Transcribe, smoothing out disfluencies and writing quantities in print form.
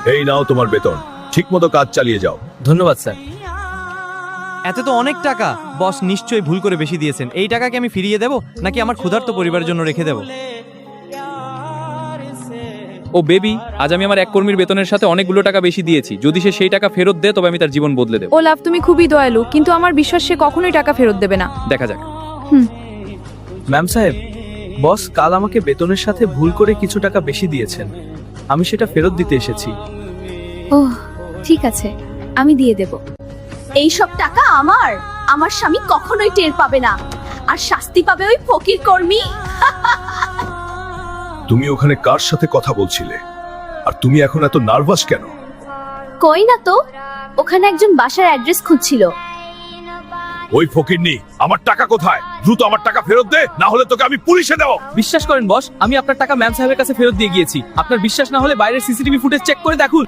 এই নাও তোমার বেতন, ঠিকমতো কাজ চালিয়ে যাও। ধন্যবাদ স্যার। এতে তো অনেক টাকা। বস নিশ্চয়ই ভুল করে বেশি দিয়েছেন। এই টাকা কি আমি ফিরিয়ে দেব নাকি আমার ক্ষুধার্ত পরিবারের জন্য রেখে দেব? ও বেবি, আজ আমি আমার এক কর্মীর বেতনের সাথে অনেকগুলো টাকা বেশি দিয়েছি। যদি সে সেই টাকা ফেরত দেয় তবে আমি তার জীবন বদলে দেব। ওলাফ, তুমি খুবই দয়ালু, কিন্তু আমার বিশ্বাস সে কখনোই টাকা ফেরত দেবে না। দেখা যাক। ম্যাম সাহেব, বস কাল আমাকে বেতনের সাথে ভুল করে কিছু টাকা বেশি দিয়েছেন। আমি সেটা ফেরত দিতে এসেছি। ওহ, ঠিক আছে, আমি দিয়ে দেব। এই সব টাকা আমার আমার স্বামী কখনোই টের পাবে না, আর শাস্তি পাবে ওই ফকির কর্মী। তুমি ওখানে কার সাথে কথা বলছিলে, আর তুমি এখন এত নার্ভাস কেন? কই না তো, ওখানে একজন বাসার অ্যাড্রেস খুঁজছিল। ওই ফকিরনি, আমার টাকা কোথায়? দ্রুত আমার টাকা ফেরত দে, না হলে তোকে আমি পুলিশে দেব। বিশ্বাস করেন বস, আমি আপনার টাকা ম্যাম সাহেবের কাছে ফেরত দিয়ে গিয়েছি। আপনার বিশ্বাস না হলে বাইরের সিসিটিভি ফুটেজ চেক করে দেখুন।